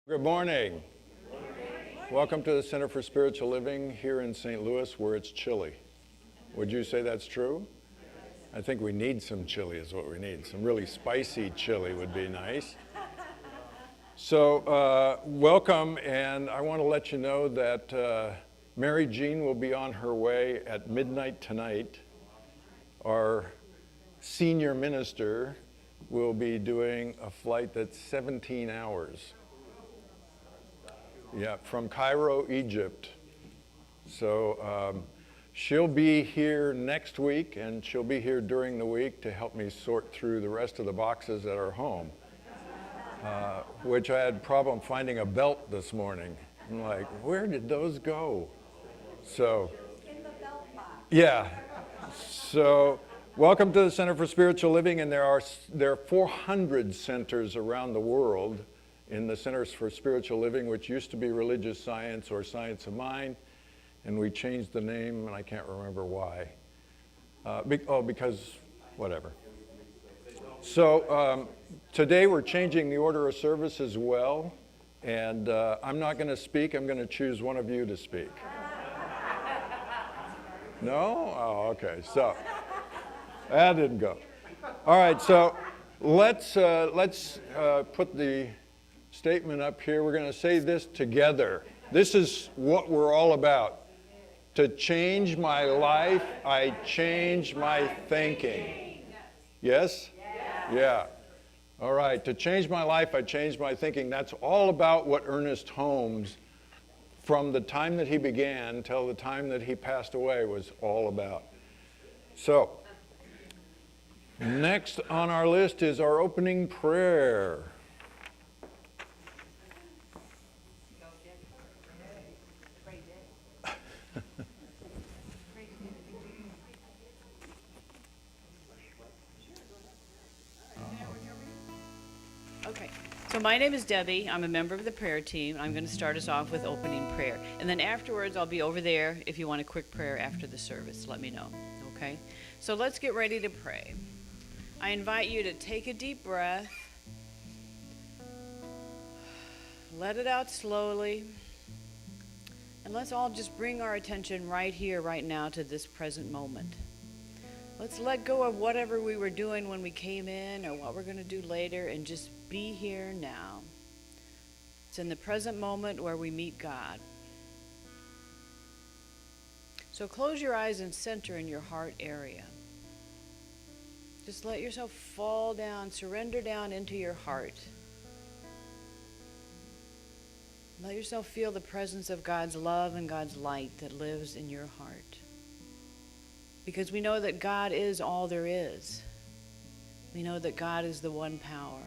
Good morning. Welcome to the Center for Spiritual Living here in St. Louis, where it's chilly. Would you say that's true? I think we need some chili is what we need. Some really spicy chili would be nice. So welcome, and I want to let you know that Mary Jean will be on her way at midnight tonight. Our senior minister will be doing a flight that's 17 hours. Yeah, from Cairo, Egypt. So she'll be here next week, and she'll be here during the week to help me sort through the rest of the boxes at our home, which I had a problem finding a belt this morning. I'm like, where did those go? So, in the belt box. Yeah. So, welcome to the Center for Spiritual Living, and there are 400 centers around the world in the Centers for Spiritual Living, which used to be Religious Science or Science of Mind, and we changed the name, and I can't remember why. Because whatever. So today we're changing the order of service as well, and I'm not going to speak. I'm going to choose one of you to speak. No? Oh, okay. So that didn't go. All right. So let's put the statement up here. We're going to say this together. This is what we're all about. To change my life, I change my thinking. Yes? Yeah. All right. To change my life, I change my thinking. That's all about what Ernest Holmes, from the time that he began till the time that he passed away, was all about. So, next on our list is our opening prayer. Okay, so my name is Debbie. I'm a member of the prayer team. I'm going to start us off with opening prayer. And then afterwards, I'll be over there. If you want a quick prayer after the service, let me know, okay? So let's get ready to pray. I invite you to take a deep breath. Let it out slowly. And let's all just bring our attention right here, right now, to this present moment. Let's let go of whatever we were doing when we came in or what we're going to do later and just be here now. It's in the present moment where we meet God. So close your eyes and center in your heart area. Just let yourself fall down, surrender down into your heart. Let yourself feel the presence of God's love and God's light that lives in your heart. Because we know that God is all there is. We know that God is the one power.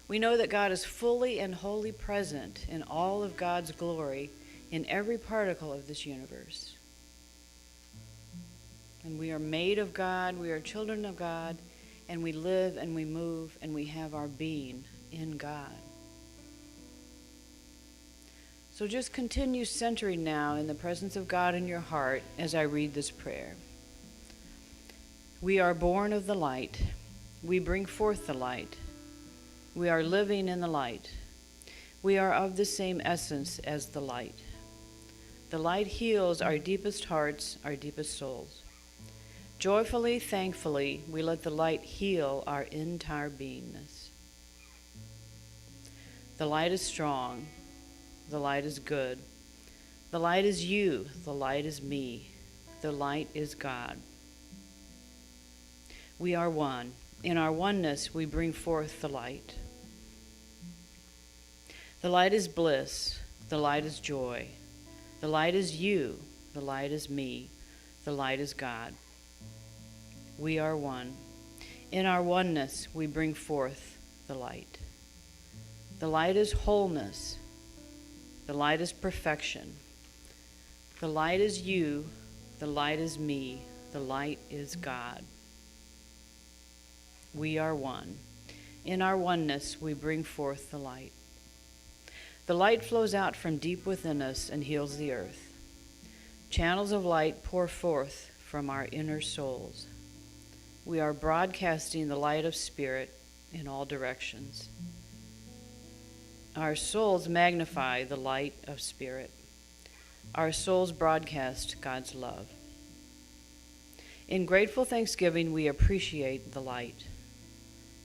We know that God is fully and wholly present in all of God's glory in every particle of this universe. And we are made of God, we are children of God, and we live and we move and we have our being in God. So just continue centering now in the presence of God in your heart as I read this prayer. We are born of the light. We bring forth the light. We are living in the light. We are of the same essence as the light. The light heals our deepest hearts, our deepest souls. Joyfully, thankfully, we let the light heal our entire beingness. The light is strong. The light is good. The light is you. The light is me. The light is God. We are one. In our oneness, we bring forth the light. The light is bliss. The light is joy. The light is you. The light is me. The light is God. We are one. In our oneness, we bring forth the light. The light is wholeness. The light is perfection. The light is you. The light is me. The light is God. We are one. In our oneness, we bring forth the light. The light flows out from deep within us and heals the earth. Channels of light pour forth from our inner souls. We are broadcasting the light of spirit in all directions. Our souls magnify the light of Spirit. Our souls broadcast God's love. In grateful thanksgiving, we appreciate the light.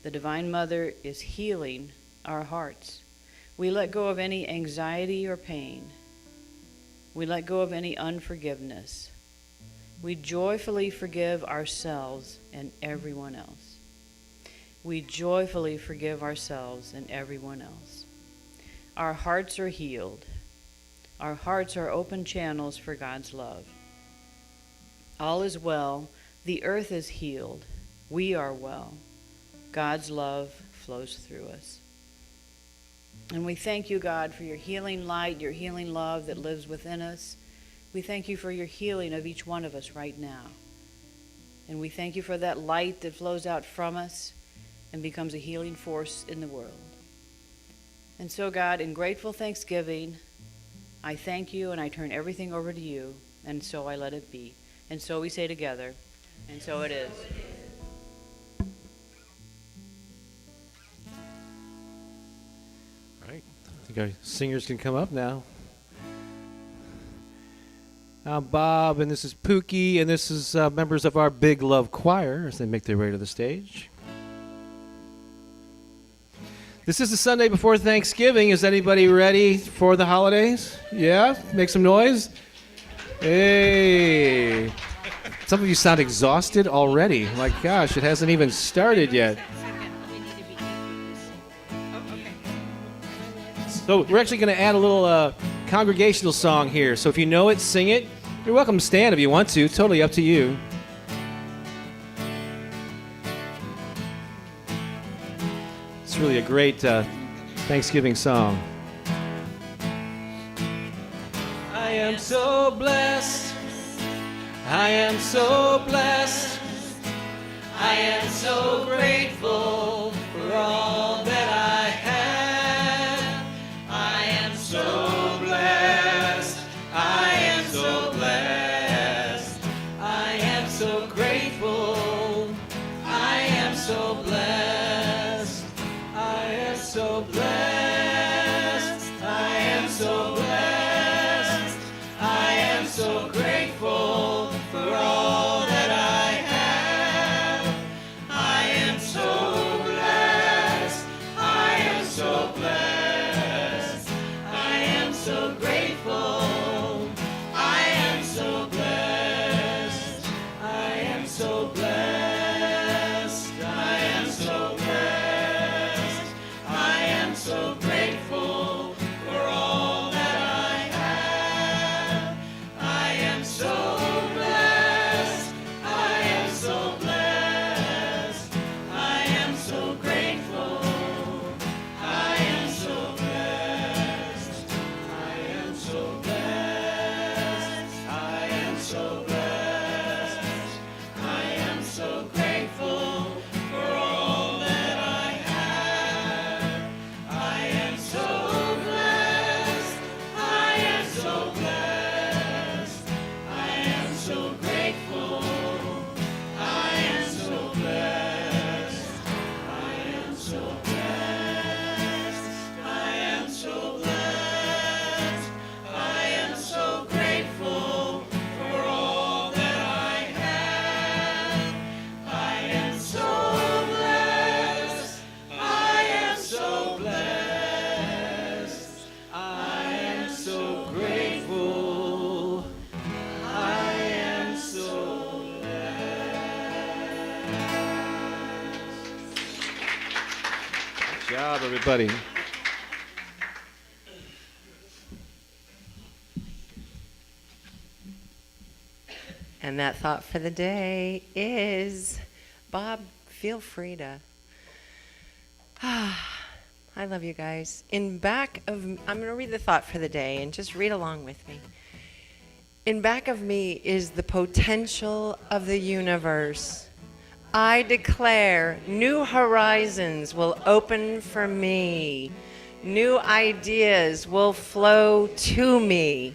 The Divine Mother is healing our hearts. We let go of any anxiety or pain. We let go of any unforgiveness. We joyfully forgive ourselves and everyone else. We joyfully forgive ourselves and everyone else. Our hearts are healed. Our hearts are open channels for God's love. All is well. The earth is healed. We are well. God's love flows through us. And we thank you, God, for your healing light, your healing love that lives within us. We thank you for your healing of each one of us right now. And we thank you for that light that flows out from us and becomes a healing force in the world. And so, God, in grateful thanksgiving, I thank you and I turn everything over to you, and so I let it be. And so we say together, and so it is. All right. I think our singers can come up now. I'm Bob, and this is Pookie, and this is members of our Big Love Choir as they make their way to the stage. This is the Sunday before Thanksgiving. Is anybody ready for the holidays? Yeah? Make some noise. Hey. Some of you sound exhausted already. My gosh, it hasn't even started yet. So we're actually going to add a little congregational song here. So if you know it, sing it. You're welcome to stand if you want to. Totally up to you. It's really a great Thanksgiving song. I am so blessed. I am so blessed. I am so grateful for all that I have. I am so blessed. I am so blessed. I am so grateful. I am so blessed. I am so blessed. I am so blessed. I am so grateful for all that I have. I am so blessed. I am so blessed. I am so grateful. I am so blessed. I am so blessed. I am so blessed. I am so grateful for all that I have. I am so blessed. I am so blessed. I am so grateful. I am so blessed. I am so blessed. I am so blessed. I am so grateful for all that I have. I am so blessed. I am so blessed. I am so grateful. I am so blessed. I am so blessed. I am so blessed. I am so grateful for all that I have. I am so blessed. I am so blessed. I am so grateful. I am so blessed. Good job, everybody. And that thought for the day is, Bob, feel free to. I love you guys. I'm going to read the thought for the day and just read along with me. In back of me is the potential of the universe. I declare new horizons will open for me. New ideas will flow to me.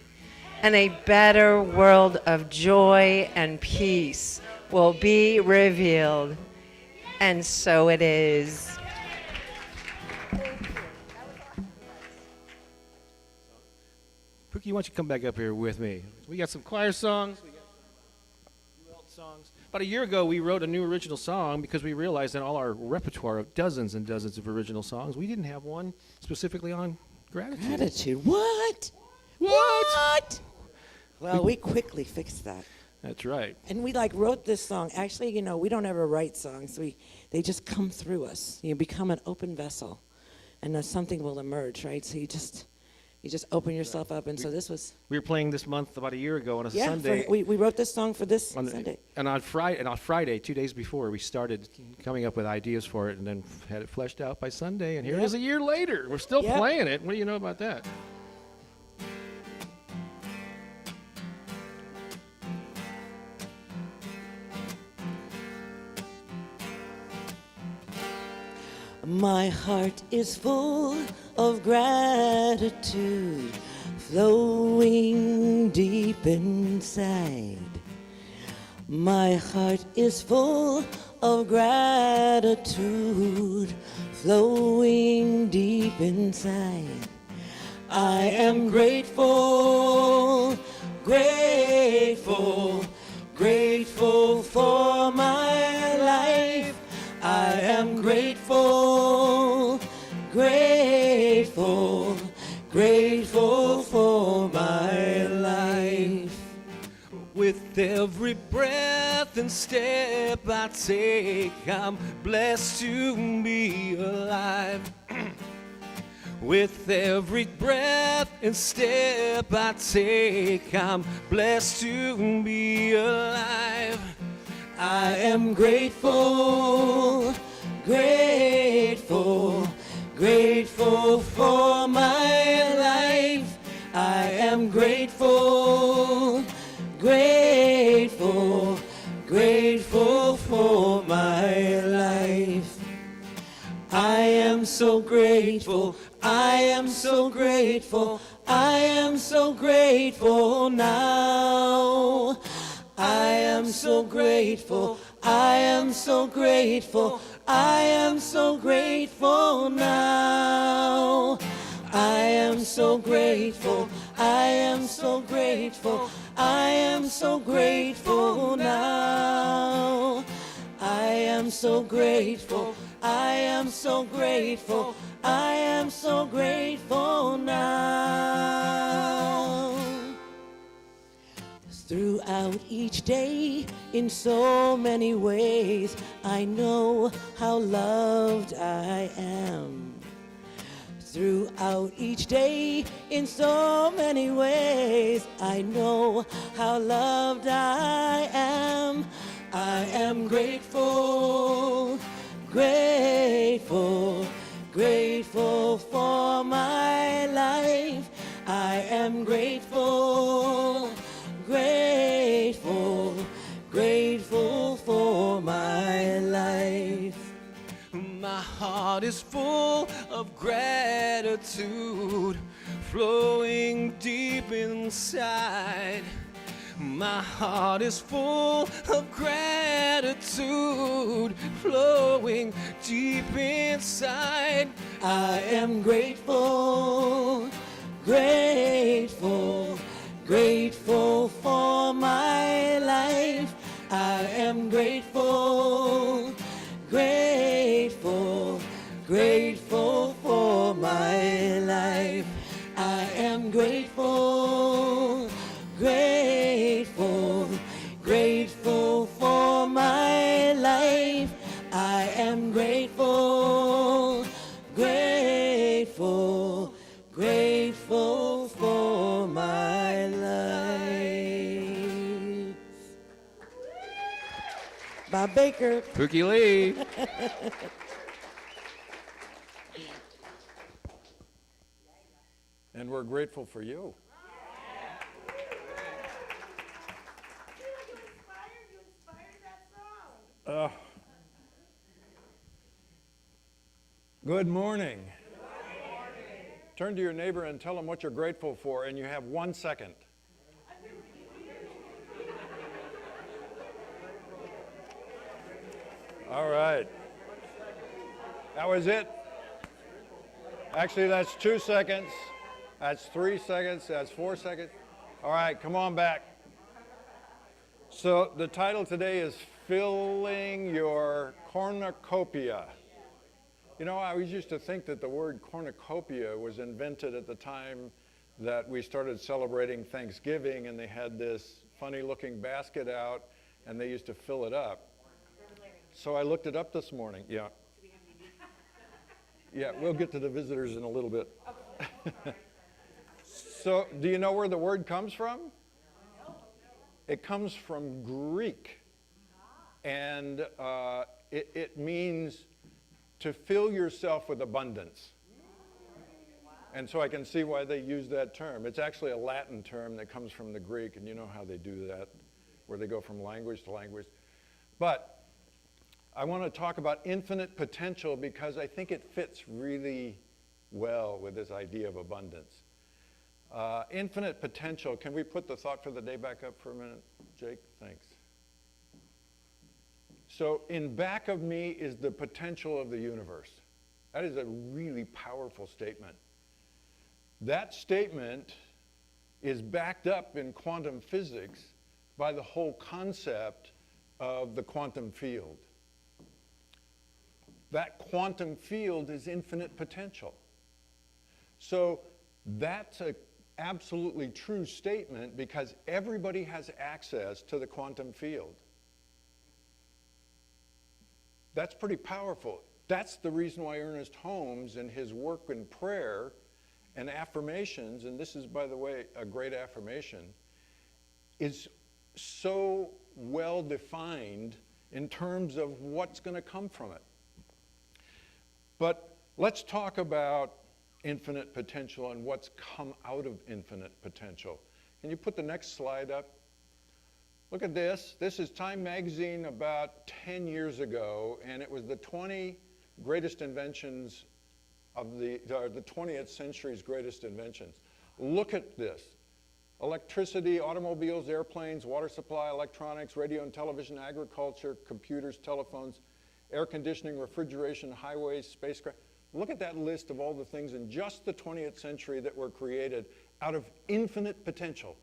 And a better world of joy and peace will be revealed. And so it is. Pookie, why don't you come back up here with me? We got some choir songs. We got some new alt songs. About a year ago, we wrote a new original song because we realized in all our repertoire of dozens and dozens of original songs, we didn't have one specifically on gratitude. Gratitude. What? What? Well, we quickly fixed that. That's right. And we wrote this song. Actually, we don't ever write songs. They just come through us. You become an open vessel, and something will emerge, right? So you just open yourself up. And so this was We were playing this month about a year ago on a Sunday. we wrote this song for this on Sunday. And on Friday, 2 days before, we started coming up with ideas for it, and then had it fleshed out by Sunday. And here it is a year later. We're still Yep. playing it. What do you know about that? My heart is full of gratitude, flowing deep inside. My heart is full of gratitude, flowing deep inside. I am grateful, grateful, grateful for my life. I am grateful, grateful, grateful for my life. With every breath and step I take, I'm blessed to be alive. With every breath and step I take, I'm blessed to be alive. I am grateful, grateful, grateful for my life. I am grateful, grateful, grateful for my life. I am so grateful, I am so grateful, I am so grateful now. I am so grateful, I am so grateful, I am so grateful now. I am so grateful, I am so grateful, I am so grateful now. I am so grateful, I am so grateful, I am so grateful now. Throughout each day, in so many ways, I know how loved I am. Throughout each day, in so many ways, I know how loved I am. I am grateful, grateful, grateful for my life. I am grateful, grateful, grateful for my life. My heart is full of gratitude, flowing deep inside. My heart is full of gratitude, flowing deep inside. I am grateful, grateful, grateful for my life. I am grateful, grateful, grateful for my life. I am grateful, grateful, grateful for my life. I am grateful, grateful, grateful for my life. Bob Baker. Pookie Lee. And we're grateful for you. Good morning. Turn to your neighbor and tell them what you're grateful for, and you have 1 second. All right. That was it. Actually, that's 2 seconds. That's 3 seconds. That's 4 seconds. All right, come on back. So the title today is Filling Your Cornucopia. You know, I always used to think that the word cornucopia was invented at the time that we started celebrating Thanksgiving, and they had this funny looking basket out and they used to fill it up. So I looked it up this morning. Yeah. Yeah, we'll get to the visitors in a little bit. So, do you know where the word comes from? It comes from Greek. And it means to fill yourself with abundance. And so I can see why they use that term. It's actually a Latin term that comes from the Greek, and you know how they do that, where they go from language to language. But I want to talk about infinite potential because I think it fits really well with this idea of abundance. Infinite potential. Can we put the thought for the day back up for a minute, Jake? Thanks. So in back of me is the potential of the universe. That is a really powerful statement. That statement is backed up in quantum physics by the whole concept of the quantum field. That quantum field is infinite potential. So that's an absolutely true statement because everybody has access to the quantum field. That's pretty powerful. That's the reason why Ernest Holmes in his work in prayer and affirmations, and this is, by the way, a great affirmation, is so well defined in terms of what's going to come from it. But let's talk about infinite potential and what's come out of infinite potential. Can you put the next slide up? Look at this. This is Time Magazine about 10 years ago, and it was the 20 greatest inventions of the 20th century's greatest inventions. Look at this. Electricity, automobiles, airplanes, water supply, electronics, radio and television, agriculture, computers, telephones, air conditioning, refrigeration, highways, spacecraft. Look at that list of all the things in just the 20th century that were created out of infinite potential.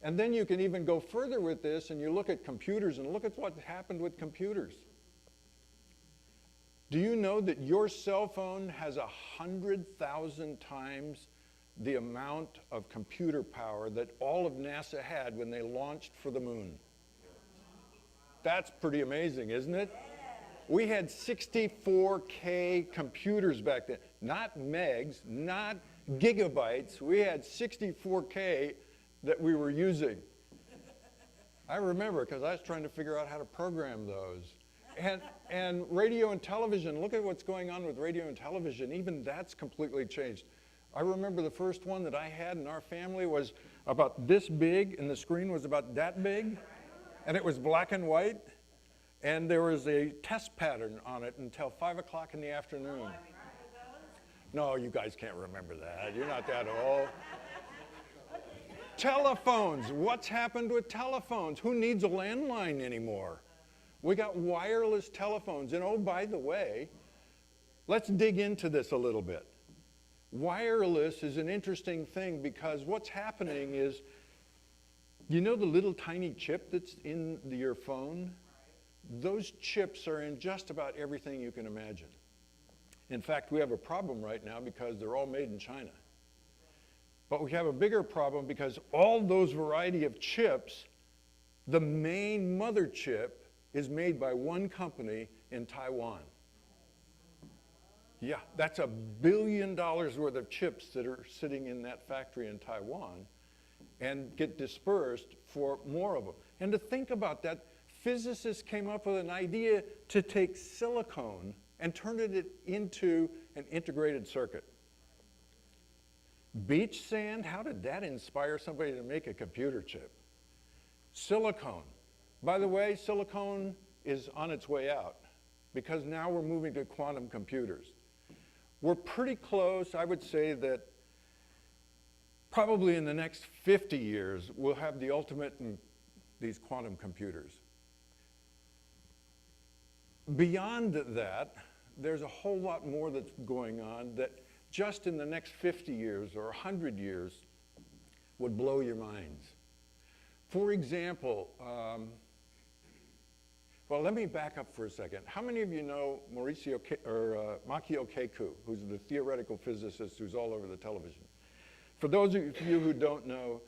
And then you can even go further with this and you look at computers and look at what happened with computers. Do you know that your cell phone has 100,000 times the amount of computer power that all of NASA had when they launched for the moon? That's pretty amazing, isn't it? We had 64K computers back then. Not megs, not gigabytes. We had 64K that we were using. I remember because I was trying to figure out how to program those. And radio and television, look at what's going on with radio and television. Even that's completely changed. I remember the first one that I had in our family was about this big, and the screen was about that big, and it was black and white, and there was a test pattern on it until 5 o'clock in the afternoon. No, you guys can't remember that. You're not that old. Telephones. What's happened with telephones? Who needs a landline anymore? We got wireless telephones. And oh, by the way, let's dig into this a little bit. Wireless is an interesting thing because what's happening is, you know the little tiny chip that's in your phone? Those chips are in just about everything you can imagine. In fact, we have a problem right now because they're all made in China. But we have a bigger problem because all those variety of chips, the main mother chip is made by one company in Taiwan. Yeah, that's $1 billion worth of chips that are sitting in that factory in Taiwan and get dispersed for more of them. And to think about that, physicists came up with an idea to take silicone and turn it into an integrated circuit. Beach sand, how did that inspire somebody to make a computer chip? Silicone. By the way, silicone is on its way out because now we're moving to quantum computers. We're pretty close. I would say that probably in the next 50 years, we'll have the ultimate in these quantum computers. Beyond that, there's a whole lot more that's going on that just in the next 50 years or 100 years would blow your minds. For example, well, let me back up for a second. How many of you know Machio Kaku, who's the theoretical physicist who's all over the television? For those of you who don't know,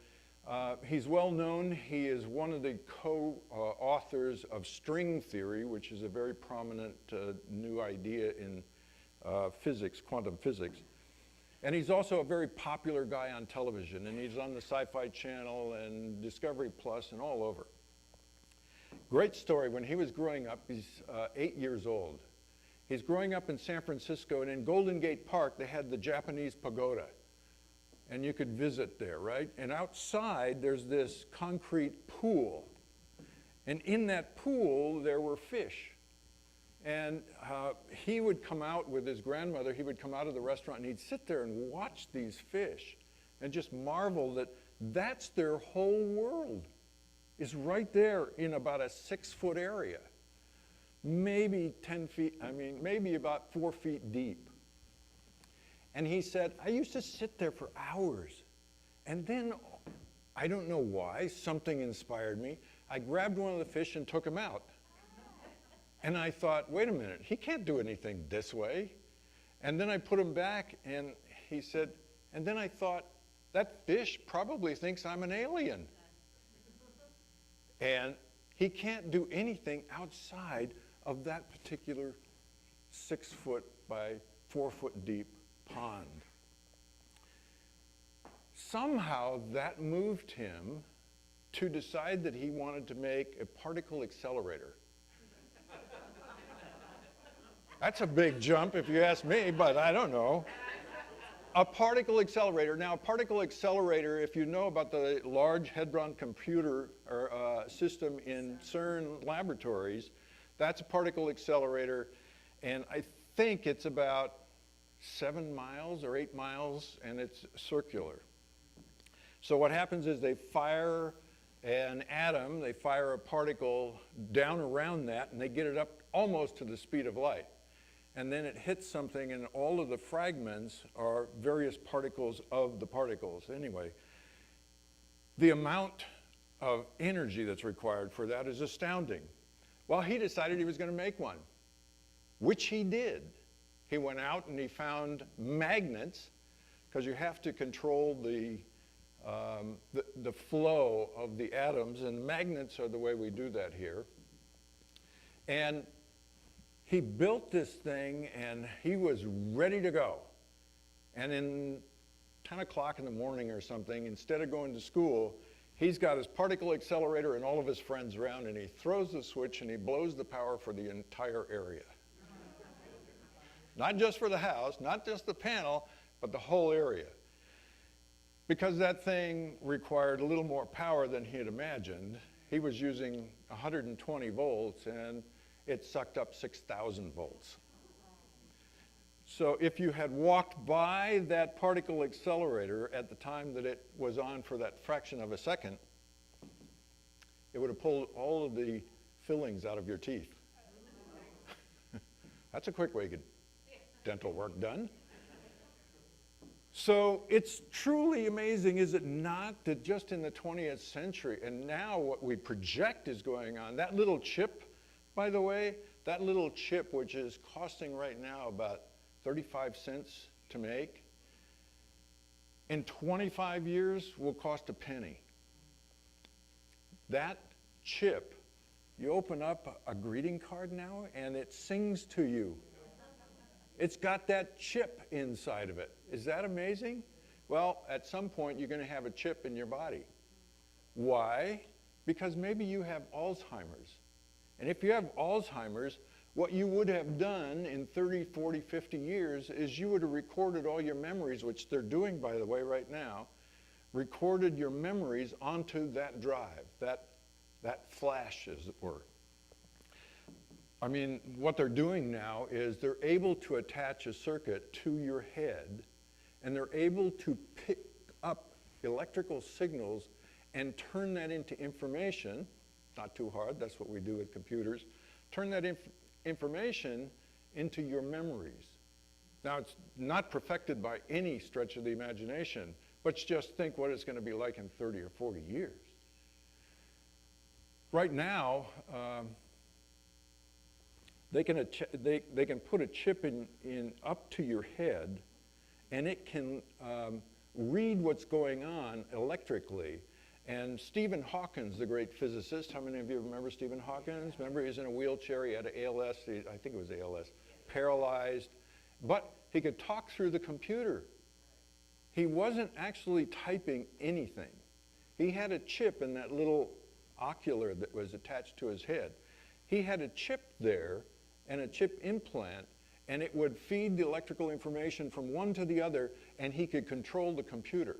he's well known. He is one of the co-authors of string theory, which is a very prominent new idea in physics, quantum physics. And he's also a very popular guy on television, and he's on the Sci-Fi Channel and Discovery Plus and all over. Great story. When he was growing up, he's 8 years old. He's growing up in San Francisco, and in Golden Gate Park, they had the Japanese pagoda. And you could visit there, right? And outside, there's this concrete pool. And in that pool, there were fish. And he would come out with his grandmother, he would come out of the restaurant, and he'd sit there and watch these fish and just marvel that that's their whole world, is right there in about a 6-foot area. Maybe 10 feet, maybe about 4 feet deep. And he said, I used to sit there for hours. And then, I don't know why, something inspired me. I grabbed one of the fish and took him out. And I thought, wait a minute, he can't do anything this way. And then I put him back, and he said, and then I thought, that fish probably thinks I'm an alien. And he can't do anything outside of that particular 6-foot by 4-foot deep pond. Somehow that moved him to decide that he wanted to make a particle accelerator. That's a big jump if you ask me, but I don't know. A particle accelerator. Now, a particle accelerator, if you know about the Large Hadron Computer system in CERN laboratories, that's a particle accelerator, and I think it's about 7 miles or 8 miles, and it's circular. So what happens is they fire an atom, they fire a particle down around that, and they get it up almost to the speed of light. And then it hits something, and all of the fragments are various particles of the particles. Anyway, the amount of energy that's required for that is astounding. Well, he decided he was going to make one, which he did. He went out and he found magnets, because you have to control the flow of the atoms, and magnets are the way we do that here. And he built this thing, and he was ready to go. And in 10 o'clock in the morning or something, instead of going to school, he's got his particle accelerator and all of his friends around, and he throws the switch and he blows the power for the entire area. Not just for the house, not just the panel, but the whole area. Because that thing required a little more power than he had imagined. He was using 120 volts, and it sucked up 6,000 volts. So if you had walked by that particle accelerator at the time that it was on for that fraction of a second, it would have pulled all of the fillings out of your teeth. That's a quick way to get dental work done. So it's truly amazing, is it not, that just in the 20th century, and now what we project is going on, that little chip, by the way, that little chip, which is costing right now about 35 cents to make, in 25 years will cost a penny. That chip, you open up a greeting card now, and it sings to you. It's got that chip inside of it. Is that amazing? Well, at some point, you're going to have a chip in your body. Why? Because maybe you have Alzheimer's. And if you have Alzheimer's, what you would have done in 30, 40, 50 years is you would have recorded all your memories, which they're doing, by the way, right now, recorded your memories onto that drive, that flash, as it were. I mean, what they're doing now is they're able to attach a circuit to your head, and they're able to pick up electrical signals and turn that into information. Not too hard, that's what we do with computers. Turn that information into your memories. Now, it's not perfected by any stretch of the imagination, but just think what it's going to be like in 30 or 40 years. Right now, they can put a chip in up to your head, and it can read what's going on electrically. And Stephen Hawking, the great physicist, how many of you remember Stephen Hawking? Remember, he was in a wheelchair, he had ALS, I think it was ALS, paralyzed, but he could talk through the computer. He wasn't actually typing anything. He had a chip in that little ocular that was attached to his head. He had a chip there and a chip implant, and it would feed the electrical information from one to the other, and he could control the computer.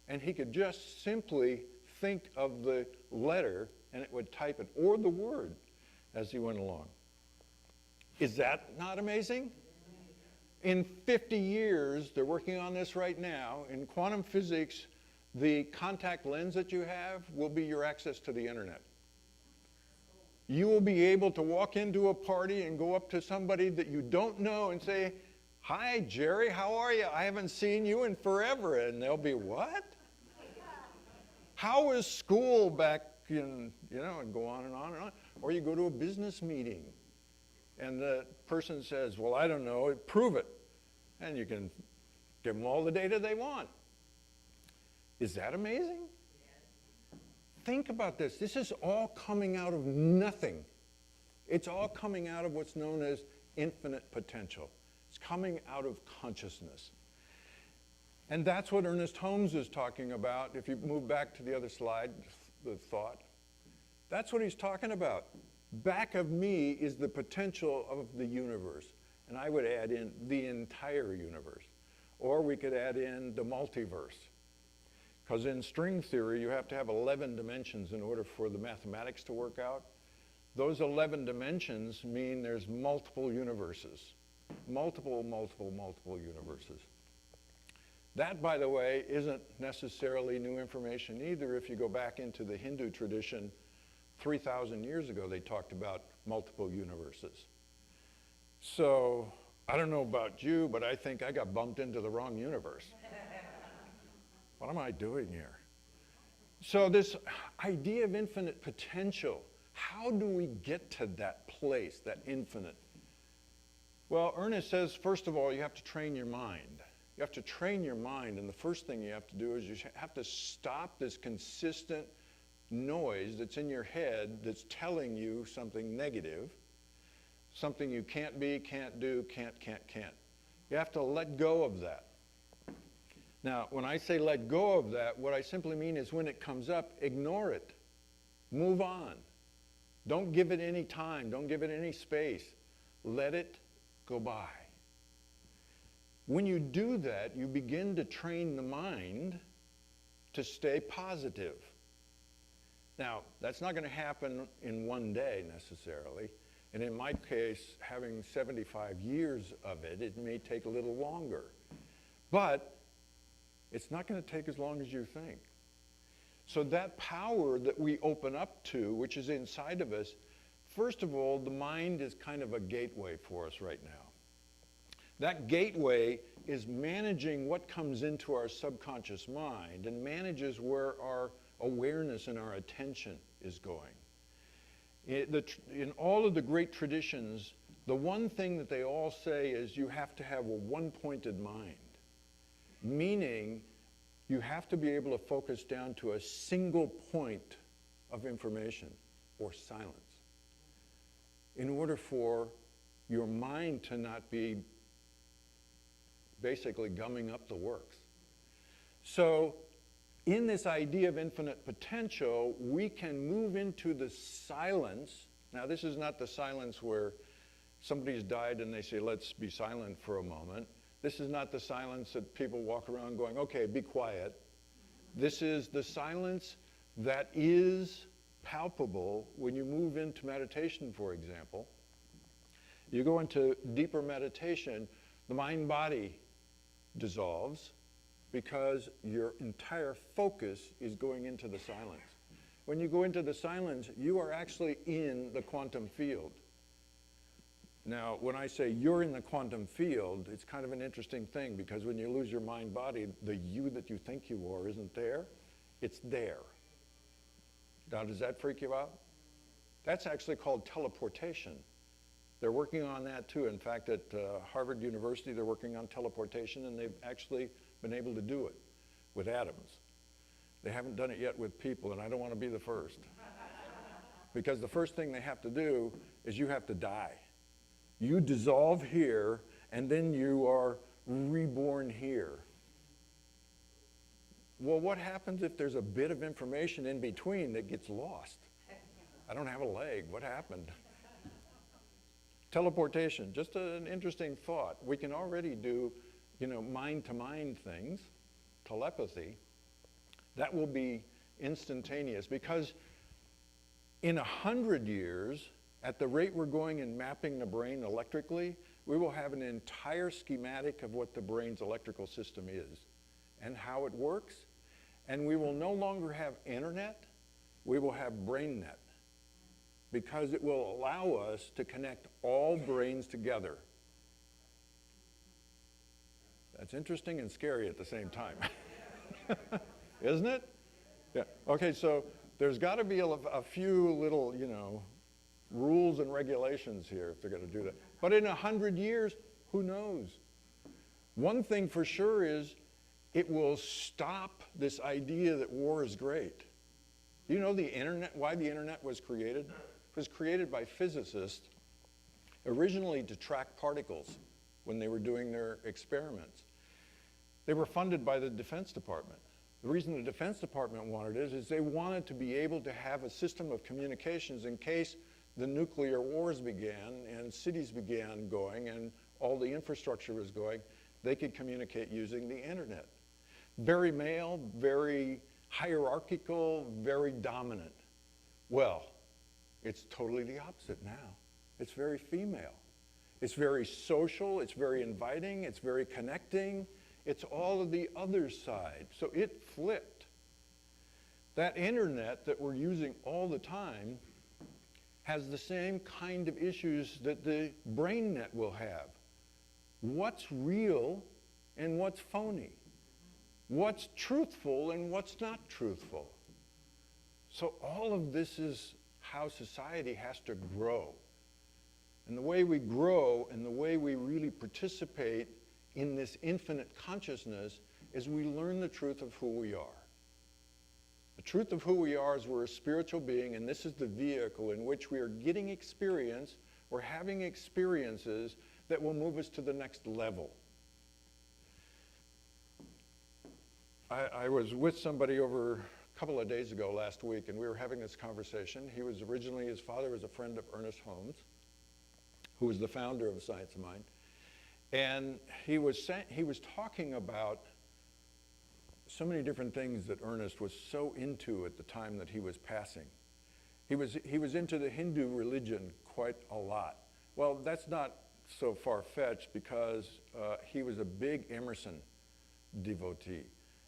And he could just simply think of the letter, and it would type it, or the word, as he went along. Is that not amazing? In 50 years, they're working on this right now, in quantum physics, the contact lens that you have will be your access to the internet. You will be able to walk into a party and go up to somebody that you don't know and say, "Hi, Jerry, how are you? I haven't seen you in forever." And they'll be, "What? How was school back in," and go on and on and on. Or you go to a business meeting and the person says, "Well, I don't know, prove it." And you can give them all the data they want. Is that amazing? Think about this. This is all coming out of nothing. It's all coming out of what's known as infinite potential. It's coming out of consciousness. And that's what Ernest Holmes is talking about. If you move back to the other slide, the thought, that's what he's talking about. Back of me is the potential of the universe. And I would add in the entire universe. Or we could add in the multiverse. Because in string theory, you have to have 11 dimensions in order for the mathematics to work out. Those 11 dimensions mean there's multiple universes. Multiple universes. That, by the way, isn't necessarily new information either. If you go back into the Hindu tradition, 3,000 years ago, they talked about multiple universes. So, I don't know about you, but I think I got bumped into the wrong universe. What am I doing here? So this idea of infinite potential, how do we get to that place, that infinite? Well, Ernest says, first of all, you have to train your mind. You have to train your mind, and the first thing you have to do is you have to stop this consistent noise that's in your head that's telling you something negative, something you can't be, can't do, can't. You have to let go of that. Now, when I say let go of that, what I simply mean is when it comes up, ignore it. Move on. Don't give it any time. Don't give it any space. Let it go by. When you do that, you begin to train the mind to stay positive. Now, that's not going to happen in one day necessarily. And in my case, having 75 years of it, it may take a little longer. But it's not going to take as long as you think. So that power that we open up to, which is inside of us, first of all, the mind is kind of a gateway for us right now. That gateway is managing what comes into our subconscious mind and manages where our awareness and our attention is going. In all of the great traditions, the one thing that they all say is you have to have a one-pointed mind. Meaning, you have to be able to focus down to a single point of information or silence in order for your mind to not be basically gumming up the works. So, in this idea of infinite potential, we can move into the silence. Now, this is not the silence where somebody's died and they say, let's be silent for a moment. This is not the silence that people walk around going, okay, be quiet. This is the silence that is palpable when you move into meditation, for example. You go into deeper meditation, the mind-body dissolves because your entire focus is going into the silence. When you go into the silence, you are actually in the quantum field. Now, when I say you're in the quantum field, it's kind of an interesting thing because when you lose your mind-body, the you that you think you are isn't there, it's there. Now, does that freak you out? That's actually called teleportation. They're working on that too. In fact, at Harvard University, they're working on teleportation, and they've actually been able to do it with atoms. They haven't done it yet with people, and I don't want to be the first. Because the first thing they have to do is you have to die. You dissolve here, and then you are reborn here. Well, what happens if there's a bit of information in between that gets lost? I don't have a leg. What happened? Teleportation, just an interesting thought. We can already do, mind-to-mind things, telepathy. That will be instantaneous because in 100 years, at the rate we're going in mapping the brain electrically, we will have an entire schematic of what the brain's electrical system is and how it works. And we will no longer have internet, we will have BrainNet, because it will allow us to connect all brains together. That's interesting and scary at the same time. Isn't it? Yeah. Okay, so there's got to be a few little, rules and regulations here if they're going to do that. But in 100 years, who knows? One thing for sure is it will stop this idea that war is great. You know the internet, why the internet was created? It was created by physicists originally to track particles when they were doing their experiments. They were funded by the Defense Department. The reason the Defense Department wanted it is they wanted to be able to have a system of communications in case the nuclear wars began and cities began going and all the infrastructure was going, they could communicate using the internet. Very male, very hierarchical, very dominant. Well, it's totally the opposite now. It's very female. It's very social, it's very inviting, it's very connecting. It's all of the other side. So it flipped. That internet that we're using all the time has the same kind of issues that the BrainNet will have. What's real and what's phony? What's truthful and what's not truthful? So all of this is how society has to grow. And the way we grow and the way we really participate in this infinite consciousness is we learn the truth of who we are. The truth of who we are is we're a spiritual being, and this is the vehicle in which we are getting experience or having experiences that will move us to the next level. I was with somebody over a couple of days ago last week, and we were having this conversation. His father was a friend of Ernest Holmes, who was the founder of Science of Mind. And he was talking about so many different things that Ernest was so into at the time that he was passing. He was into the Hindu religion quite a lot. Well, that's not so far-fetched because he was a big Emerson devotee.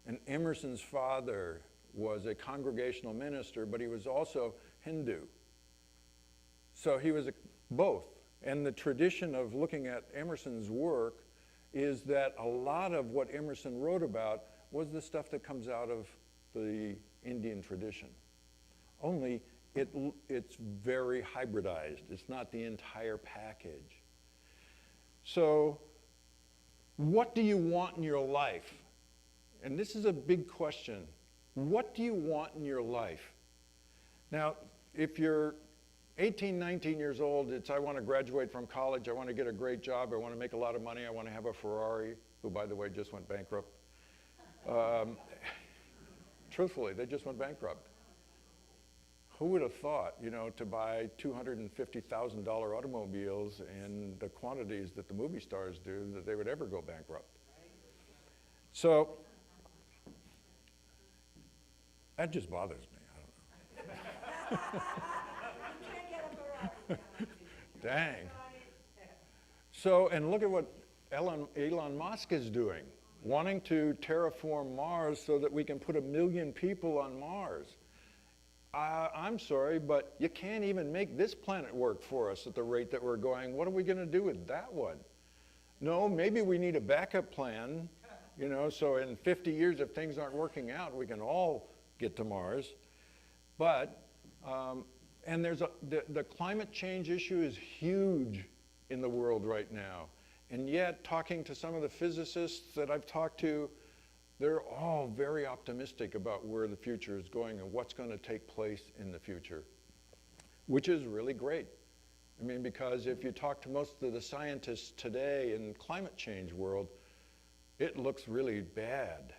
And Emerson's father was a congregational minister, but he was also Hindu. So he was both. And the tradition of looking at Emerson's work is that a lot of what Emerson wrote about was the stuff that comes out of the Indian tradition. Only it's very hybridized. It's not the entire package. So what do you want in your life? And this is a big question. What do you want in your life? Now, if you're 18, 19 years old, it's I want to graduate from college, I want to get a great job, I want to make a lot of money, I want to have a Ferrari, who, by the way, just went bankrupt. Truthfully, they just went bankrupt. Who would have thought, to buy $250,000 automobiles in the quantities that the movie stars do, that they would ever go bankrupt? So, that just bothers me, I don't know. Dang. So, and look at what Elon Musk is doing, wanting to terraform Mars so that we can put 1 million people on Mars. I'm sorry, but you can't even make this planet work for us at the rate that we're going. What are we going to do with that one? No, maybe we need a backup plan, so in 50 years, if things aren't working out, we can all get to Mars. But, and the climate change issue is huge in the world right now. And yet, talking to some of the physicists that I've talked to, they're all very optimistic about where the future is going and what's going to take place in the future, which is really great. I mean, because if you talk to most of the scientists today in the climate change world, it looks really bad.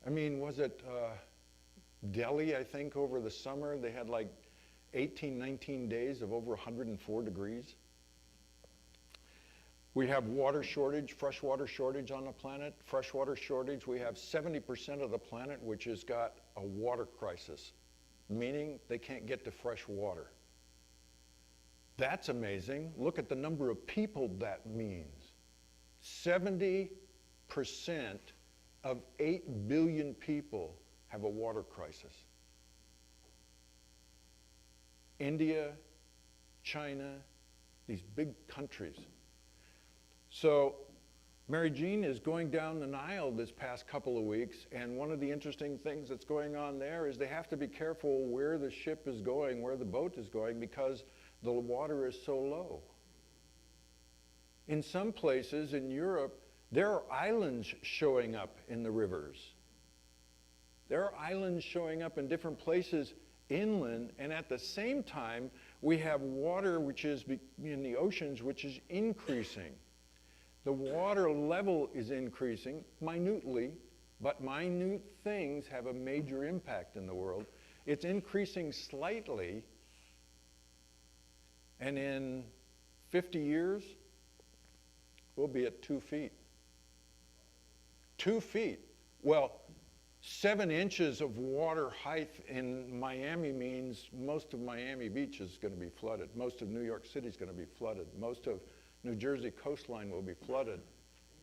I mean, was it Delhi, I think, over the summer, they had like 18, 19 days of over 104 degrees. We have water shortage, freshwater shortage on the planet. Freshwater shortage, we have 70% of the planet which has got a water crisis, meaning they can't get to fresh water. That's amazing. Look at the number of people that means. 70% of 8 billion people have a water crisis. India, China, these big countries. So Mary Jean is going down the Nile this past couple of weeks, and one of the interesting things that's going on there is they have to be careful where the ship is going, where the boat is going, because the water is so low. In some places in Europe, there are islands showing up in the rivers. There are islands showing up in different places inland, and at the same time, we have water which is in the oceans, which is increasing. The water level is increasing minutely, but minute things have a major impact in the world. It's increasing slightly, and in 50 years, we'll be at 2 feet. 2 feet. Well, 7 inches of water height in Miami means most of Miami Beach is going to be flooded. Most of New York City is going to be flooded. Most of New Jersey coastline will be flooded.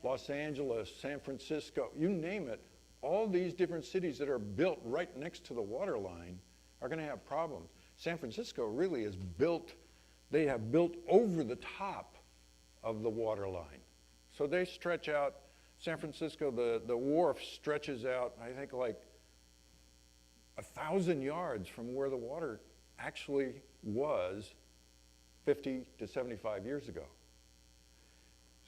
Los Angeles, San Francisco, you name it, all these different cities that are built right next to the water line are going to have problems. San Francisco really is built, they have built over the top of the water line. So they stretch out, San Francisco, the wharf stretches out, I think like 1,000 yards from where the water actually was 50 to 75 years ago.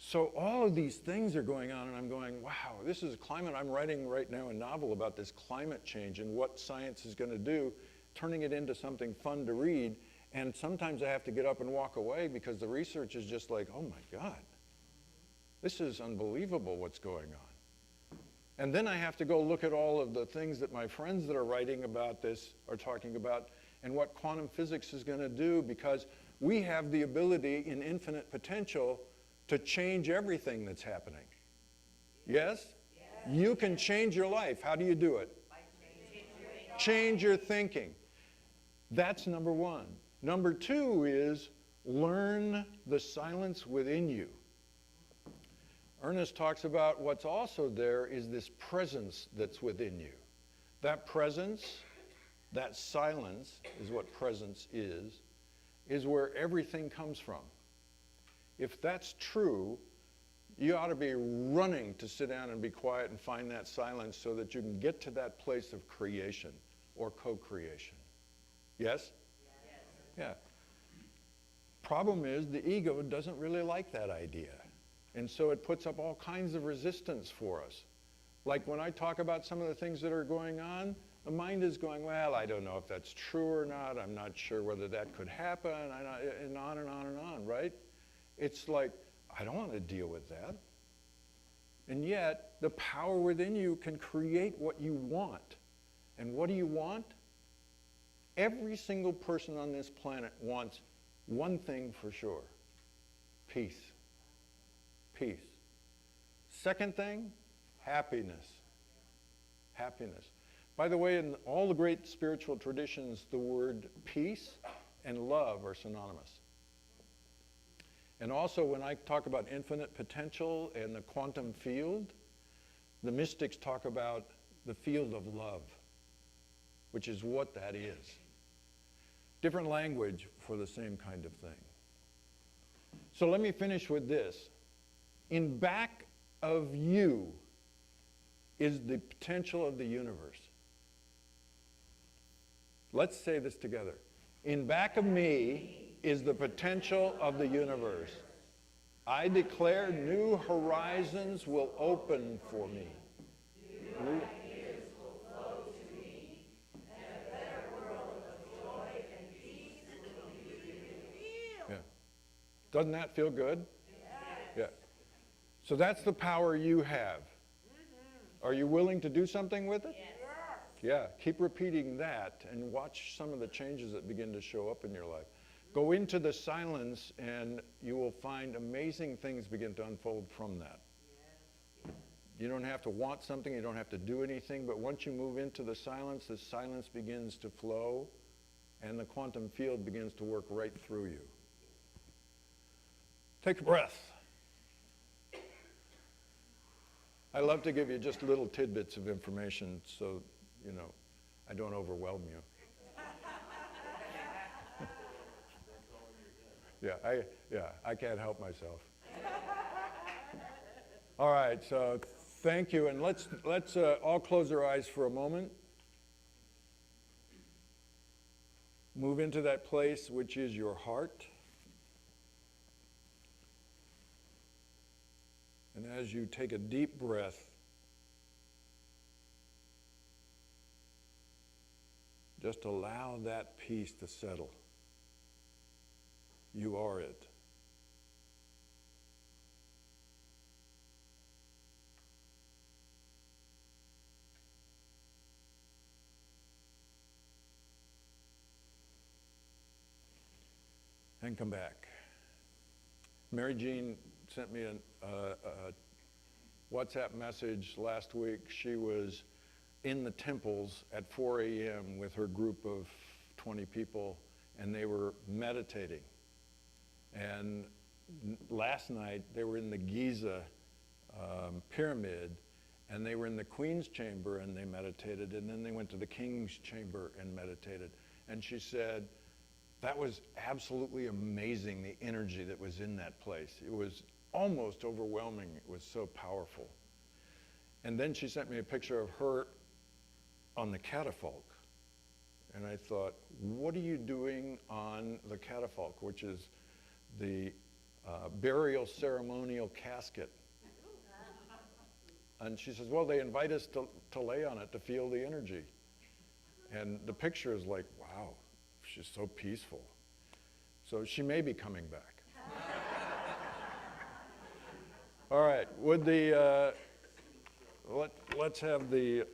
So all of these things are going on, and I'm going, wow, this is climate. I'm writing right now a novel about this climate change and what science is going to do, turning it into something fun to read. And sometimes I have to get up and walk away because the research is just like, oh my God, this is unbelievable what's going on. And then I have to go look at all of the things that my friends that are writing about this are talking about and what quantum physics is going to do, because we have the ability in infinite potential to change everything that's happening. Yes? You can change your life. How do you do it? Change your thinking. That's number one. Number two is learn the silence within you. Ernest talks about what's also there is this presence that's within you. That presence, that silence is what presence is where everything comes from. If that's true, you ought to be running to sit down and be quiet and find that silence so that you can get to that place of creation or co-creation. Yes? Yeah. Problem is the ego doesn't really like that idea. And so it puts up all kinds of resistance for us. Like when I talk about some of the things that are going on, the mind is going, well, I don't know if that's true or not. I'm not sure whether that could happen, and on and on and on, right? It's like, I don't want to deal with that. And yet, the power within you can create what you want. And what do you want? Every single person on this planet wants one thing for sure: peace. Peace. Second thing, happiness. Happiness. By the way, in all the great spiritual traditions, the word peace and love are synonymous. And also, when I talk about infinite potential and the quantum field, the mystics talk about the field of love. which is what that is. Different language for the same kind of thing. So let me finish with this. In back of you is the potential of the universe. Let's say this together. In back of me is the potential of the universe. I declare new horizons will open for me. New ideas will flow to me, and a better world of joy and peace will be revealed. Yeah. Doesn't that feel good? Yeah. So that's the power you have. Are you willing to do something with it? Yes. Yeah, keep repeating that and watch some of the changes that begin to show up in your life. Go into the silence and you will find amazing things begin to unfold from that. You don't have to want something, you don't have to do anything, but once you move into the silence begins to flow and the quantum field begins to work right through you. Take a breath. I love to give you just little tidbits of information so, I don't overwhelm you. I can't help myself. All right, so thank you, and let's all close our eyes for a moment. Move into that place which is your heart. And as you take a deep breath, just allow that peace to settle. You are it. And come back. Mary Jean sent me a WhatsApp message last week. She was in the temples at 4 a.m. with her group of 20 people, and they were meditating. And last night, they were in the Giza pyramid, and they were in the Queen's chamber, and they meditated, and then they went to the King's chamber and meditated. And she said, that was absolutely amazing, the energy that was in that place. It was almost overwhelming. It was so powerful. And then she sent me a picture of her on the catafalque. And I thought, what are you doing on the catafalque, which is the burial ceremonial casket? And she says, well, they invite us to lay on it to feel the energy. And the picture is like, wow, she's so peaceful. So she may be coming back. All right, would the, let's have the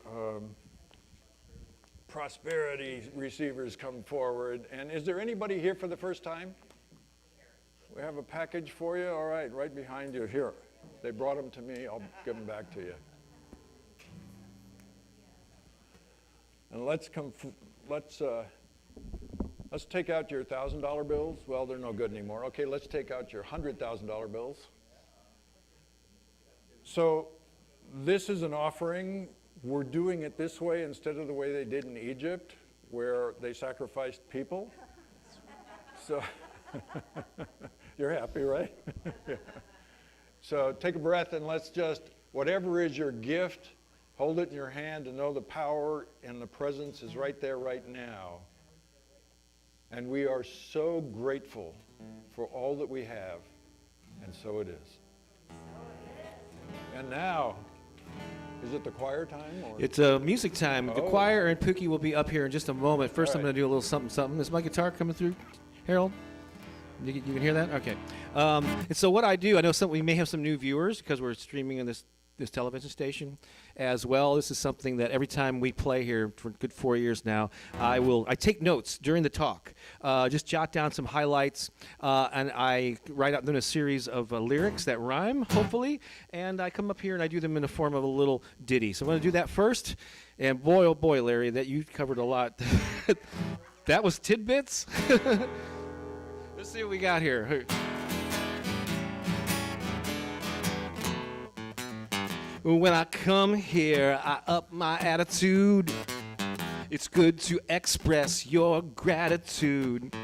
prosperity receivers come forward. And is there anybody here for the first time? We have a package for you. All right, right behind you. Here, they brought them to me. I'll give them back to you. And let's take out your $1,000 bills. Well, they're no good anymore. Okay, let's take out your $100,000 bills. So this is an offering. We're doing it this way instead of the way they did in Egypt, where they sacrificed people. So you're happy, right? Yeah. So take a breath and let's just, whatever is your gift, hold it in your hand and know the power and the presence is right there right now. And we are so grateful for all that we have, and so it is. And now, is it the choir time? Or? It's music time. The choir and Pookie will be up here in just a moment. First, I'm going to do a little something, something. Is my guitar coming through, Harold? You can hear that? Okay. And so what I do, I know we may have some new viewers because we're streaming on this television station as well. This is something that every time we play here for a good 4 years now, I take notes during the talk. Just jot down some highlights, and I write out then a series of lyrics that rhyme, hopefully, and I come up here and I do them in the form of a little ditty. So I'm going to do that first, and boy, oh boy, Larry, that you covered a lot. That was tidbits? Let's see what we got here. When I come here, I up my attitude. It's good to express your gratitude.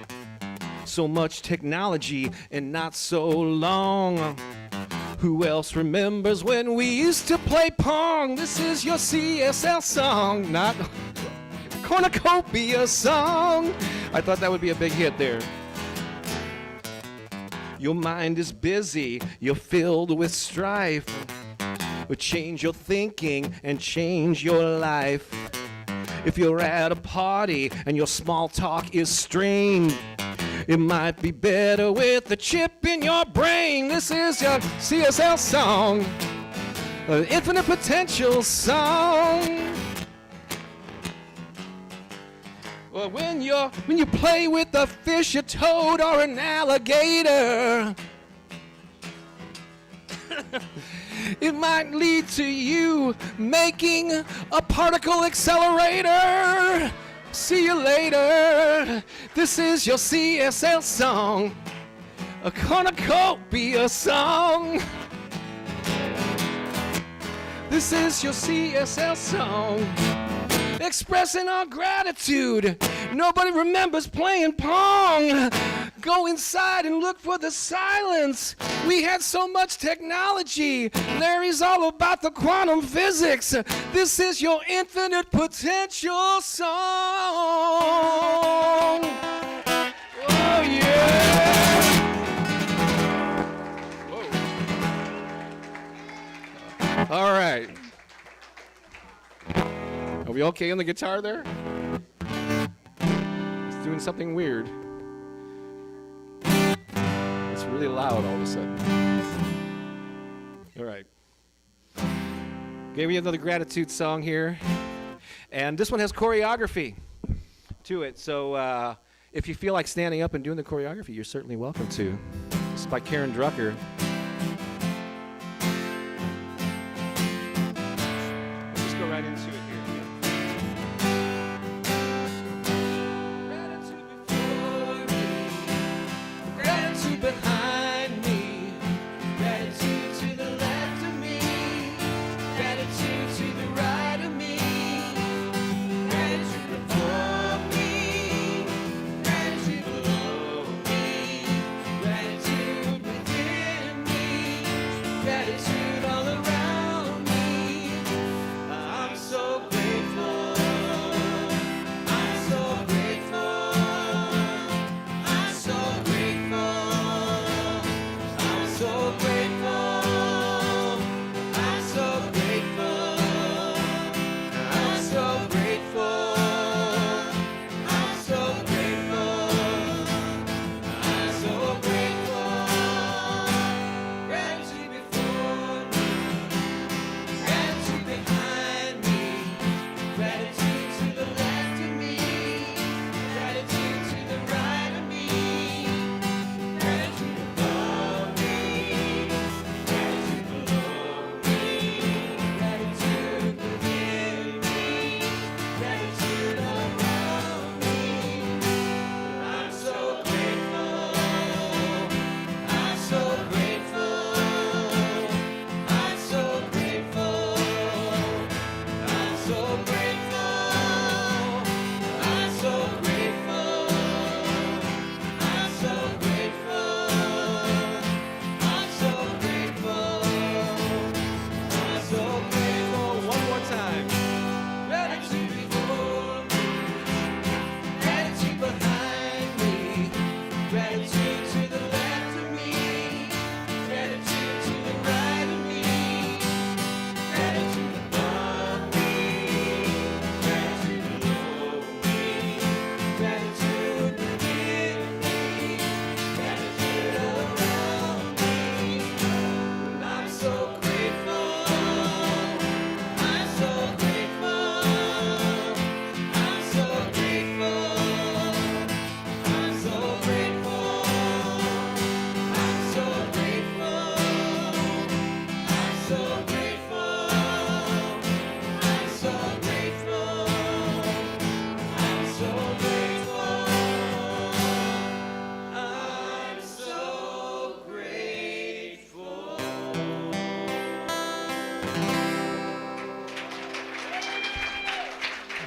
So much technology and not so long. Who else remembers when we used to play Pong? This is your CSL song, not cornucopia song. I thought that would be a big hit there. Your mind is busy, you're filled with strife. But change your thinking and change your life. If you're at a party and your small talk is strained, it might be better with a chip in your brain. This is your CSL song, an infinite potential song. Well, when you play with a fish, a toad, or an alligator, it might lead to you making a particle accelerator. See you later. This is your CSL song, a cornucopia song. This is your CSL song, expressing our gratitude. Nobody remembers playing Pong. Go inside and look for the silence. We had so much technology. Larry's all about the quantum physics. This is your infinite potential song. Oh, yeah. Whoa. All right. Are we okay on the guitar there? It's doing something weird. It's really loud all of a sudden. All right. Gave me another gratitude song here. And this one has choreography to it. So if you feel like standing up and doing the choreography, you're certainly welcome to. This is by Karen Drucker. Let's just go right into it here. Behind me, gratitude to the left of me, gratitude to the right of me, gratitude before me, gratitude below me, gratitude within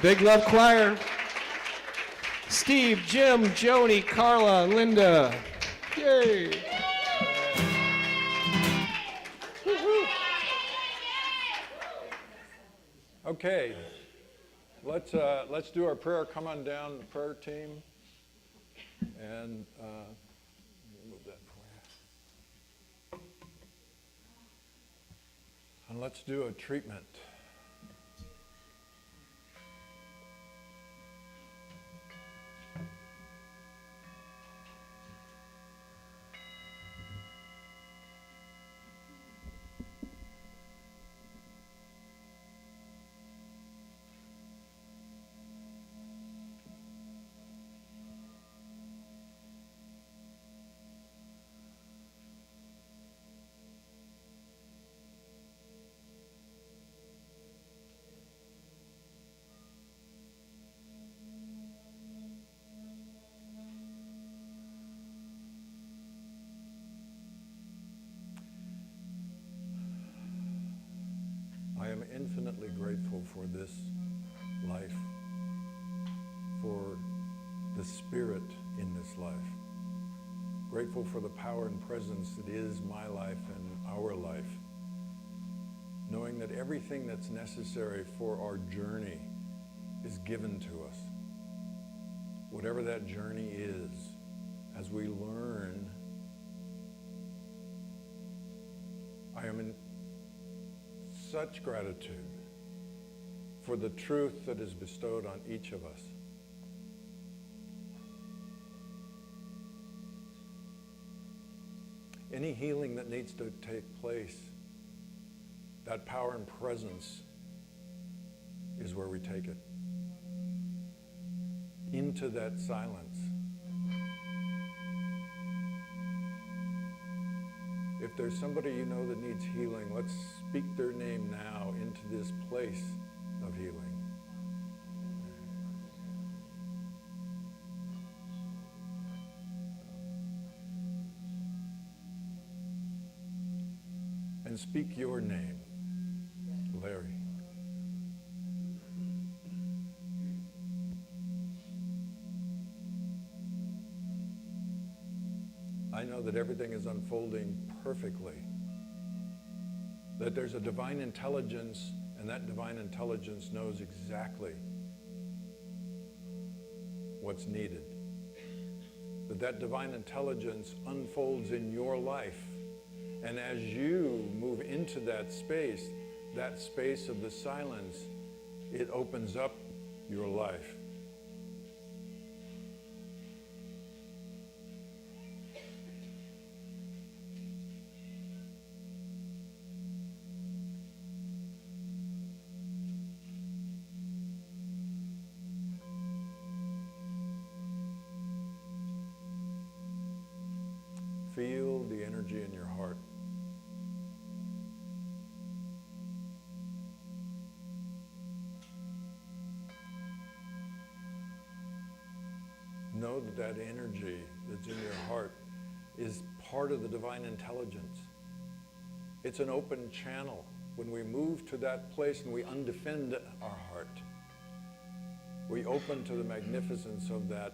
Big Love Choir. Steve, Jim, Joni, Carla, Linda. Yay! Okay, let's do our prayer. Come on down, the prayer team, and move that for you. And let's do a treatment. I am infinitely grateful for this life, for the spirit in this life. Grateful for the power and presence that is my life and our life. Knowing that everything that's necessary for our journey is given to us. Whatever that journey is, as we learn, I am in such gratitude for the truth that is bestowed on each of us. Any healing that needs to take place, that power and presence is where we take it. Into that silence. If there's somebody you know that needs healing, let's speak their name now into this place of healing. And speak your name, Larry. I know that everything is unfolding perfectly, that there's a divine intelligence, and that divine intelligence knows exactly what's needed. That divine intelligence unfolds in your life, and as you move into that space of the silence, it opens up your life. Feel the energy in your heart. Know that that energy that's in your heart is part of the divine intelligence. It's an open channel. When we move to that place and we undefend our heart, we open to the magnificence of that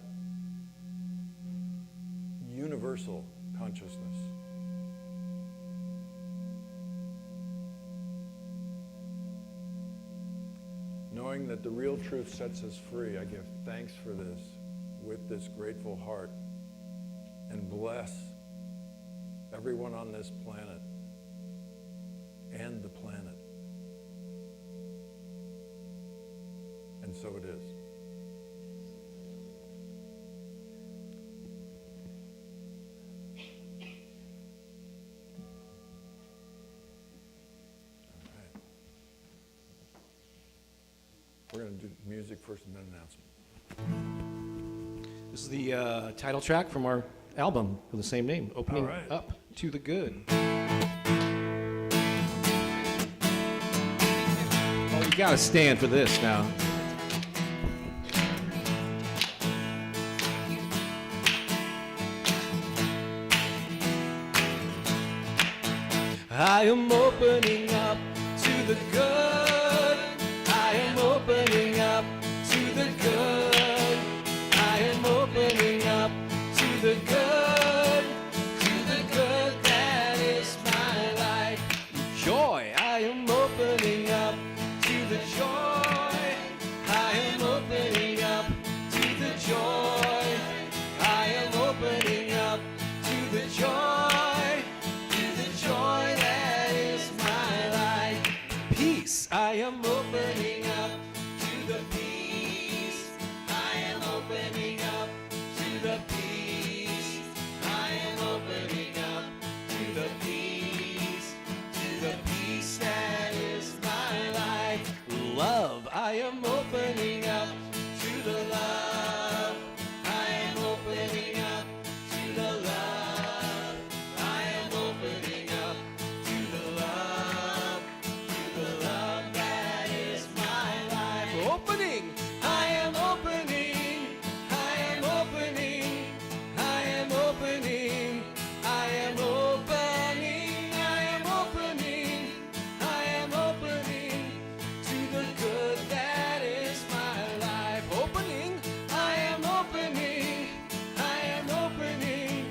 universal consciousness. Knowing that the real truth sets us free, I give thanks for this with this grateful heart, and bless everyone on this planet and the planet. And so it is. We're going to do music first and then announcement. This is the title track from our album with the same name, Opening All right. Up to the Good. Oh, you gotta stand for this now. I am opening up to the good. I am opening up peace. I am opening up to the peace. I am opening up to the peace. I am opening up to the peace. To the peace that is my life. Love. I am opening up to the love. I am opening up to the love. I am opening up to the love that is my life. Opening. I am opening. I am opening. I am opening. I am opening. I am opening. I am opening to the good that is my life. Opening. I am opening. I am opening.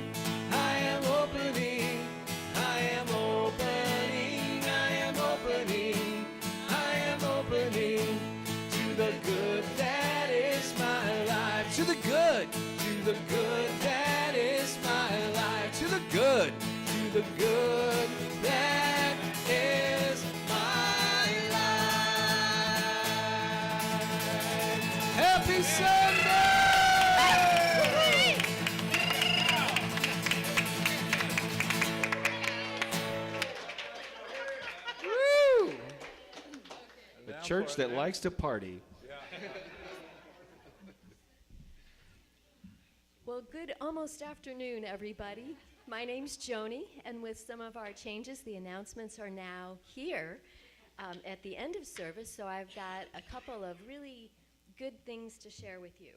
I am opening. I am opening. I am opening. I am opening to the good that is my life. To the good. To the good that is my life. To the good. To the good that is my life. Happy Sunday! Woo! The church that likes to party. Well, good almost afternoon, everybody. My name's Joni, and with some of our changes, the announcements are now here at the end of service, so I've got a couple of really good things to share with you.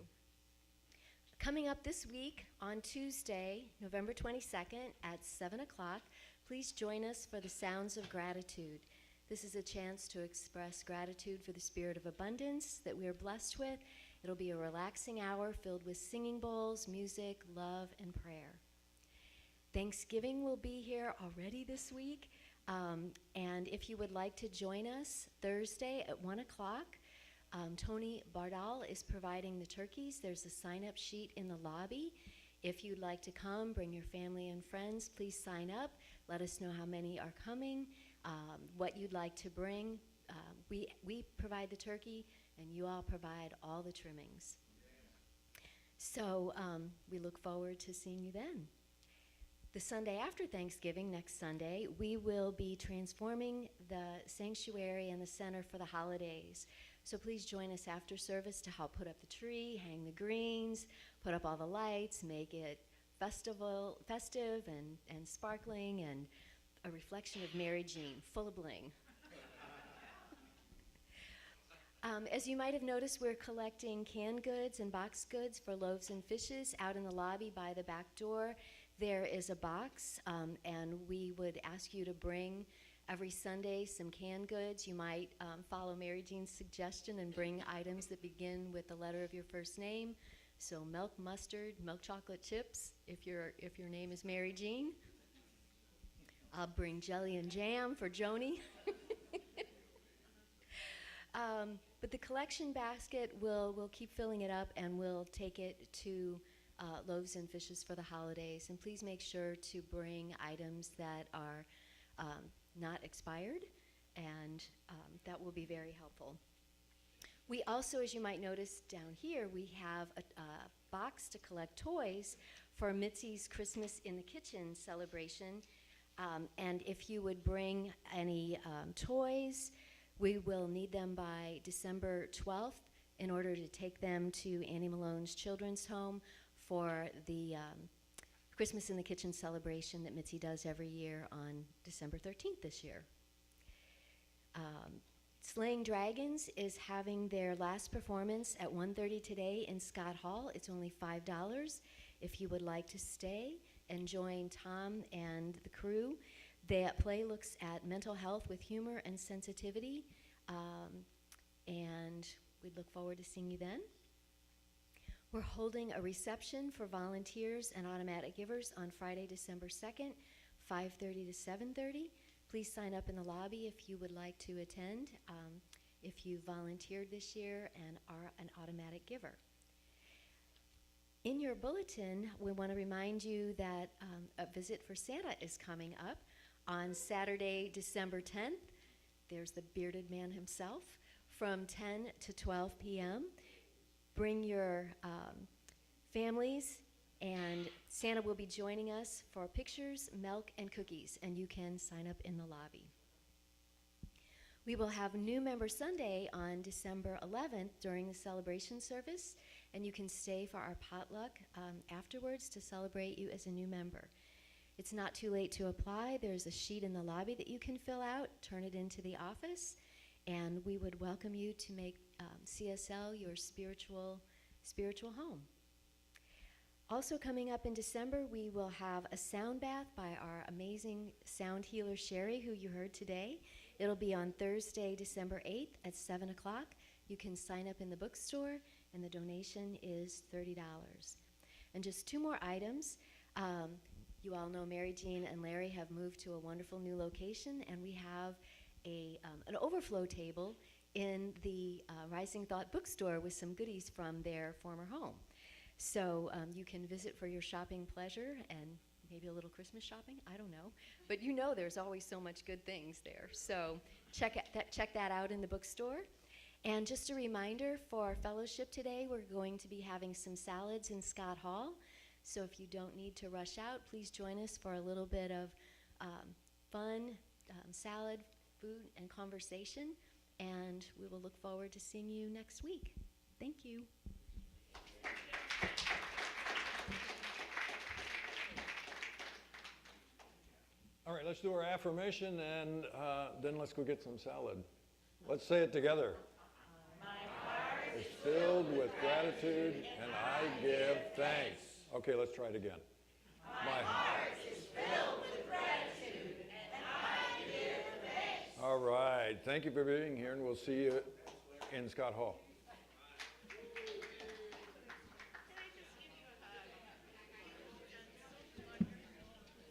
Coming up this week on Tuesday, November 22nd at 7 o'clock, please join us for the Sounds of Gratitude. This is a chance to express gratitude for the spirit of abundance that we are blessed with. It'll be a relaxing hour filled with singing bowls, music, love, and prayer. Thanksgiving will be here already this week. And if you would like to join us Thursday at 1 o'clock, Tony Bardal is providing the turkeys. There's a sign-up sheet in the lobby. If you'd like to come, bring your family and friends, please sign up. Let us know how many are coming, what you'd like to bring. We provide the turkey, and you all provide all the trimmings. So we look forward to seeing you then. The Sunday after Thanksgiving, next Sunday, we will be transforming the sanctuary and the center for the holidays. So please join us after service to help put up the tree, hang the greens, put up all the lights, make it festive and sparkling, and a reflection of Mary Jean, full of bling. As you might have noticed, we're collecting canned goods and boxed goods for Loaves and Fishes out in the lobby by the back door. There is a box, and we would ask you to bring every Sunday some canned goods. You might follow Mary Jean's suggestion and bring items that begin with the letter of your first name. So milk, mustard, milk chocolate chips, if your name is Mary Jean. I'll bring jelly and jam for Joni. But the collection basket, we'll keep filling it up, and we'll take it to Loaves and Fishes for the holidays. And please make sure to bring items that are not expired, and that will be very helpful. We also, as you might notice down here, we have a box to collect toys for Mitzi's Christmas in the Kitchen celebration. And if you would bring any toys, we will need them by December 12th in order to take them to Annie Malone's Children's Home for the Christmas in the Kitchen celebration that Mitzi does every year on December 13th this year. Slaying Dragons is having their last performance at 1:30 today in Scott Hall. It's only $5 if you would like to stay and join Tom and the crew. That play looks at mental health with humor and sensitivity, and we'd look forward to seeing you then. We're holding a reception for volunteers and automatic givers on Friday, December 2nd, 5:30 to 7:30. Please sign up in the lobby if you would like to attend, if you volunteered this year and are an automatic giver. In your bulletin, we want to remind you that a visit for Santa is coming up on Saturday, December 10th There's the bearded man himself from 10 to 12 p.m. Bring your families, and Santa will be joining us for pictures, milk, and cookies, and you can sign up in the lobby. We will have New Member Sunday on December 11th during the celebration service, and you can stay for our potluck afterwards to celebrate you as a new member. It's not too late to apply. There's a sheet in the lobby that you can fill out, turn it into the office, and we would welcome you to make CSL your spiritual home. Also coming up in December, we will have a sound bath by our amazing sound healer, Sherry, who you heard today. It'll be on Thursday, December 8th at 7 o'clock. You can sign up in the bookstore, and the donation is $30. And just two more items. You all know Mary Jean and Larry have moved to a wonderful new location, and we have an overflow table in the Rising Thought bookstore with some goodies from their former home. So you can visit for your shopping pleasure and maybe a little Christmas shopping, I don't know. But you know there's always so much good things there. So check that out in the bookstore. And just a reminder, for our fellowship today, we're going to be having some salads in Scott Hall. So if you don't need to rush out, please join us for a little bit of fun, salad, food, and conversation. And we will look forward to seeing you next week. Thank you. All right, let's do our affirmation, and then let's go get some salad. Let's say it together. My heart is filled with gratitude, and I give thanks. Okay, let's try it again. My heart is filled with gratitude, and I give thanks. All right, thank you for being here, and we'll see you in Scott Hall.